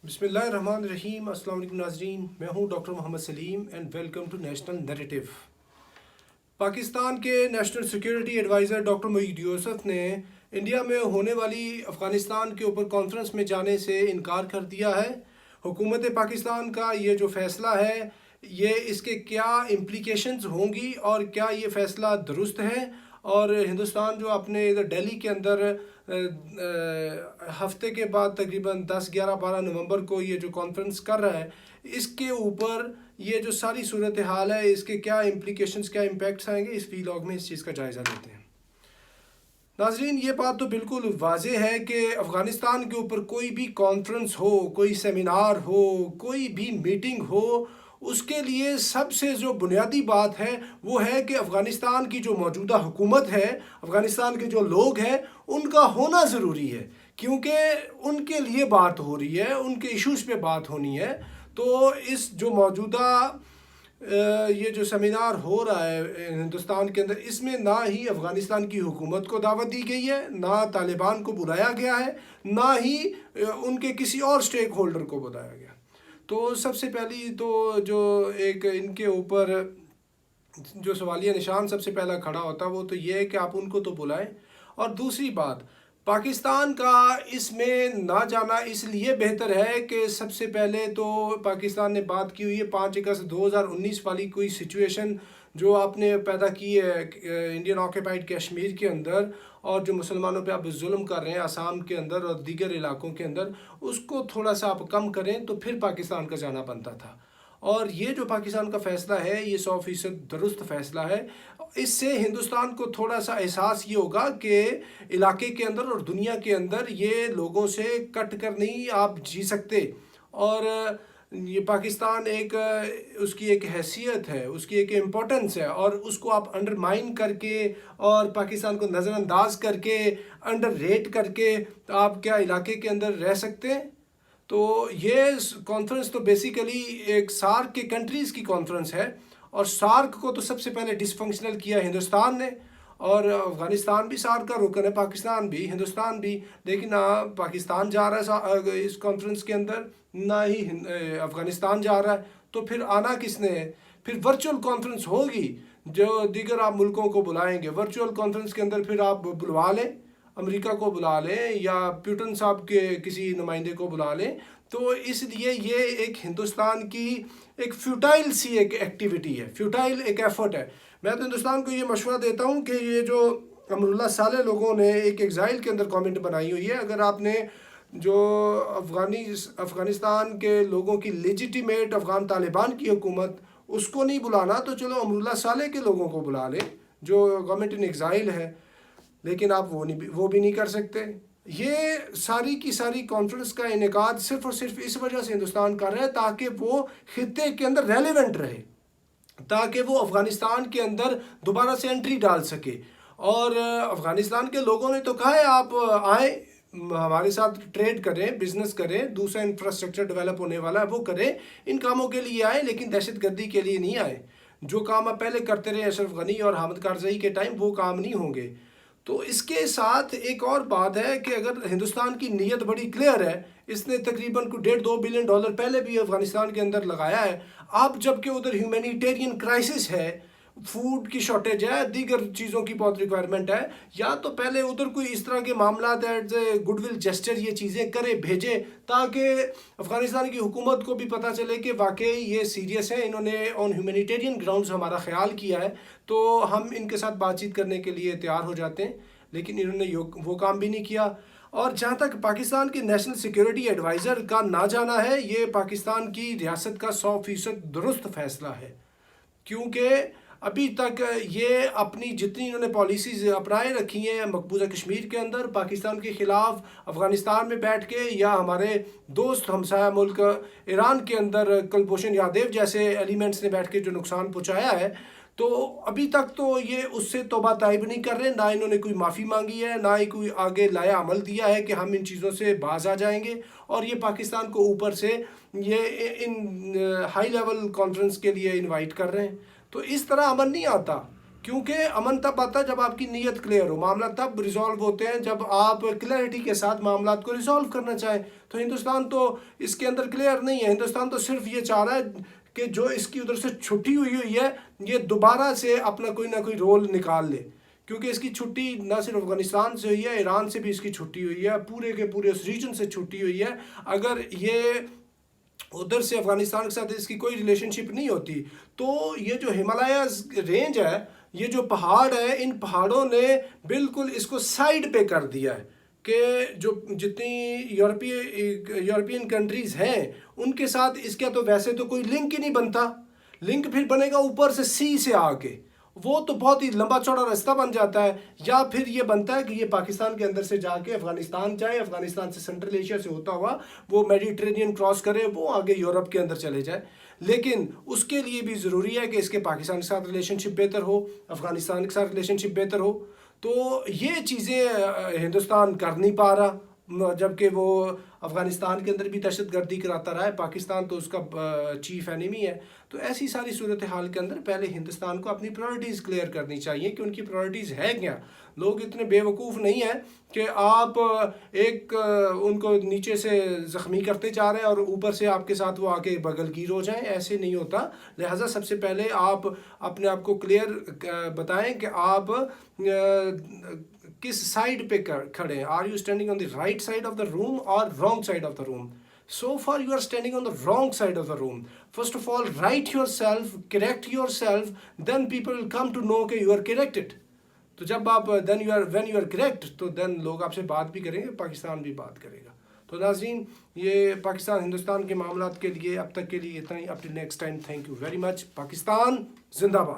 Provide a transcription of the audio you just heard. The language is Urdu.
بسم اللہ الرحمن الرحیم۔ السلام علیکم ناظرین، میں ہوں doctor Muhammad Saleem and welcome to National Narrative. Pakistan کے national security adviser doctor Moeed Yusuf نے انڈیا میں ہونے والی افغانستان کے اوپر کانفرنس میں جانے سے انکار کر دیا ہے۔ حکومت پاکستان کا یہ جو فیصلہ ہے، یہ اس کے کیا امپلیکیشنز ہوں گی اور کیا یہ فیصلہ درست ہے، اور ہندوستان جو اپنے ادھر دہلی کے اندر ہفتے کے بعد تقریباً 10، 11، 12 نومبر کو یہ جو کانفرنس کر رہا ہے، اس کے اوپر یہ جو ساری صورتحال ہے، اس کے کیا امپلیکیشنز، کیا امپیکٹس آئیں گے، اس ویلاگ میں اس چیز کا جائزہ لیتے ہیں۔ ناظرین، یہ بات تو بالکل واضح ہے کہ افغانستان کے اوپر کوئی بھی کانفرنس ہو، کوئی سیمینار ہو، کوئی بھی میٹنگ ہو، اس کے لیے سب سے جو بنیادی بات ہے وہ ہے کہ افغانستان کی جو موجودہ حکومت ہے، افغانستان کے جو لوگ ہیں، ان کا ہونا ضروری ہے، کیونکہ ان کے لیے بات ہو رہی ہے، ان کے ایشوز پہ بات ہونی ہے۔ تو اس جو موجودہ یہ جو سیمینار ہو رہا ہے ہندوستان کے اندر، اس میں نہ ہی افغانستان کی حکومت کو دعوت دی گئی ہے، نہ طالبان کو بلایا گیا ہے، نہ ہی ان کے کسی اور سٹیک ہولڈر کو بلایا گیا۔ تو سب سے پہلی تو جو ایک ان کے اوپر جو سوالیہ نشان سب سے پہلا کھڑا ہوتا ہے وہ تو یہ ہے کہ آپ ان کو تو بلائیں، اور دوسری بات، پاکستان کا اس میں نہ جانا اس لیے بہتر ہے کہ سب سے پہلے تو پاکستان نے بات کی ہوئی ہے 5 اگست 2019 والی کوئی سچویشن جو آپ نے پیدا کی ہے انڈین آکوپائڈ کشمیر کے اندر، اور جو مسلمانوں پہ آپ ظلم کر رہے ہیں آسام کے اندر اور دیگر علاقوں کے اندر، اس کو تھوڑا سا آپ کم کریں تو پھر پاکستان کا جانا بنتا تھا۔ اور یہ جو پاکستان کا فیصلہ ہے، یہ 100% درست فیصلہ ہے۔ اس سے ہندوستان کو تھوڑا سا احساس یہ ہوگا کہ علاقے کے اندر اور دنیا کے اندر یہ لوگوں سے کٹ کر نہیں آپ جی سکتے، اور یہ پاکستان ایک اس کی ایک حیثیت ہے، اس کی ایک امپورٹنس ہے، اور اس کو آپ انڈرمائن کر کے اور پاکستان کو نظر انداز کر کے، انڈر ریٹ کر کے آپ کیا علاقے کے اندر رہ سکتے ہیں؟ تو یہ کانفرنس تو بیسیکلی ایک سارک کے کنٹریز کی کانفرنس ہے، اور سارک کو تو سب سے پہلے ڈس فنکشنل کیا ہندوستان نے، اور افغانستان بھی سارک کا رکن ہے، پاکستان بھی، ہندوستان بھی، لیکن نہ پاکستان جا رہا ہے اس کانفرنس کے اندر، نہ ہی افغانستان جا رہا ہے۔ تو پھر آنا کس نے ہے؟ پھر ورچوئل کانفرنس ہوگی جو دیگر آپ ملکوں کو بلائیں گے، ورچوئل کانفرنس کے اندر پھر آپ بلوا لیں، امریکہ کو بلا لیں یا پیوٹن صاحب کے کسی نمائندے کو بلا لیں۔ تو اس لیے یہ ایک ہندوستان کی ایک فیوٹائل سی ایک ایکٹیویٹی ہے، فیوٹائل ایک ایفرٹ ہے۔ میں تو ہندوستان کو یہ مشورہ دیتا ہوں کہ یہ جو امراللہ صالح لوگوں نے ایک ایگزائل کے اندر کامنٹ بنائی ہوئی ہے، اگر آپ نے جو افغانستان کے لوگوں کی لیجیٹیمیٹ افغان طالبان کی حکومت، اس کو نہیں بلانا تو چلو امراللہ صالح کے لوگوں کو بلا لیں جو گورنمنٹ ان ایگزائل ہے، لیکن آپ وہ بھی نہیں کر سکتے۔ یہ ساری کی ساری کانفرنس کا انعقاد صرف اور صرف اس وجہ سے ہندوستان کر رہا ہے تاکہ وہ خطے کے اندر ریلیونٹ رہے، تاکہ وہ افغانستان کے اندر دوبارہ سے انٹری ڈال سکے۔ اور افغانستان کے لوگوں نے تو کہا ہے آپ آئیں، ہمارے ساتھ ٹریڈ کریں، بزنس کریں، دوسرا انفراسٹرکچر ڈیولپ ہونے والا ہے وہ کریں، ان کاموں کے لیے آئیں، لیکن دہشت گردی کے لیے نہیں آئیں۔ جو کام آپ پہلے کرتے رہے اشرف غنی اور حامد کارزئی کے ٹائم، وہ کام نہیں ہوں گے۔ تو اس کے ساتھ ایک اور بات ہے کہ اگر ہندوستان کی نیت بڑی کلیئر ہے، اس نے تقریباً $1.5 بلین پہلے بھی افغانستان کے اندر لگایا ہے، اب جب کہ ادھر ہیومینیٹیرین کرائسس ہے، فوڈ کی شارٹیج ہے، دیگر چیزوں کی بہت ریکوائرمنٹ ہے، یا تو پہلے ادھر کوئی اس طرح کے معاملات as a good will gesture یہ چیزیں کرے، بھیجے، تاکہ افغانستان کی حکومت کو بھی پتہ چلے کہ واقعی یہ سیریس ہے، انہوں نے آن ہیومینیٹیرین گراؤنڈز ہمارا خیال کیا ہے، تو ہم ان کے ساتھ بات چیت کرنے کے لیے تیار ہو جاتے ہیں۔ لیکن انہوں نے وہ کام بھی نہیں کیا۔ اور جہاں تک پاکستان کے نیشنل سیکیورٹی ایڈوائزر کا نہ جانا ہے، یہ پاکستان کی ریاست کا 100% درست فیصلہ ہے، کیونکہ ابھی تک یہ اپنی جتنی انہوں نے پالیسیز اپنائے رکھی ہیں مقبوضہ کشمیر کے اندر پاکستان کے خلاف، افغانستان میں بیٹھ کے، یا ہمارے دوست ہمسایہ ملک ایران کے اندر کلبھوشن یادیو جیسے ایلیمنٹس نے بیٹھ کے جو نقصان پہنچایا ہے، تو ابھی تک تو یہ اس سے توبہ طائب نہیں کر رہے، نہ انہوں نے کوئی معافی مانگی ہے، نہ ہی کوئی آگے لایا عمل دیا ہے کہ ہم ان چیزوں سے باز آ جائیں گے، اور یہ پاکستان کو اوپر سے یہ ان ہائی لیول کانفرنس کے لیے انوائٹ کر رہے ہیں۔ تو اس طرح عمل نہیں آتا۔ کیونکہ امن تب آتا ہے جب آپ کی نیت کلیئر ہو. معاملہ تب ریزالو ہوتے ہیں جب آپ کلیئرٹی کے ساتھ معاملات کو ریزالو کرنا چاہیں. تو ہندوستان تو اس کے اندر کلیئر نہیں ہے. ہندوستان تو صرف یہ چاہ رہا ہے کہ جو اس کی ادھر سے چھٹی ہوئی ہے یہ دوبارہ سے اپنا کوئی نہ کوئی رول نکال لے. کیونکہ اس کی چھٹی نہ صرف افغانستان سے ہوئی ہے، ایران سے بھی اس کی چھٹی ہوئی ہے، پورے کے پورے اس ریجن سے چھٹی ہوئی ہے. اگر یہ ادھر سے افغانستان کے ساتھ اس کی کوئی ریلیشن شپ نہیں ہوتی تو یہ جو ہمالیاز رینج ہے، یہ جو پہاڑ ہے، ان پہاڑوں نے بالکل اس کو سائڈ پہ کر دیا ہے کہ جو جتنی یورپین کنٹریز ہیں ان کے ساتھ اس کا تو ویسے تو کوئی لنک ہی نہیں بنتا. لنک پھر بنے گا اوپر سے سی سے آ کے، وہ تو بہت ہی لمبا چوڑا راستہ بن جاتا ہے. یا پھر یہ بنتا ہے کہ یہ پاکستان کے اندر سے جا کے افغانستان جائے، افغانستان سے سینٹرل ایشیا سے ہوتا ہوا وہ میڈیٹرینین کراس کرے، وہ آگے یورپ کے اندر چلے جائے. لیکن اس کے لیے بھی ضروری ہے کہ اس کے پاکستان کے ساتھ ریلیشن شپ بہتر ہو، افغانستان کے ساتھ ریلیشن شپ بہتر ہو. تو یہ چیزیں ہندوستان کر نہیں پا رہا، جبکہ وہ افغانستان کے اندر بھی دہشت گردی کراتا رہا ہے. پاکستان تو اس کا چیف اینیمی ہے. تو ایسی ساری صورتحال کے اندر پہلے ہندوستان کو اپنی پرائرٹیز کلیئر کرنی چاہیے کہ ان کی پرائرٹیز ہے کیا. لوگ اتنے بے وقوف نہیں ہیں کہ آپ ایک ان کو نیچے سے زخمی کرتے جا رہے ہیں اور اوپر سے آپ کے ساتھ وہ آ کے بغل گیر ہو جائیں. ایسے نہیں ہوتا. لہٰذا سب سے پہلے آپ اپنے آپ کو کلیئر بتائیں کہ آپ کس سائڈ پہ کھڑے ہیں. Are you standing on the right side of the room or wrong side of the room. So far you are standing on the wrong side of the room. First of all, right yourself, correct yourself, then people will come to know کہ you are corrected. تو جب آپ when you are correct تو then لوگ آپ سے بات بھی کریں گے، پاکستان بھی بات کرے گا. تو ناظرین، یہ پاکستان ہندوستان کے معاملات کے لیے اب تک کے لیے اتنا ہی. Up till next time, thank you very much. Pakistan زندہ باد.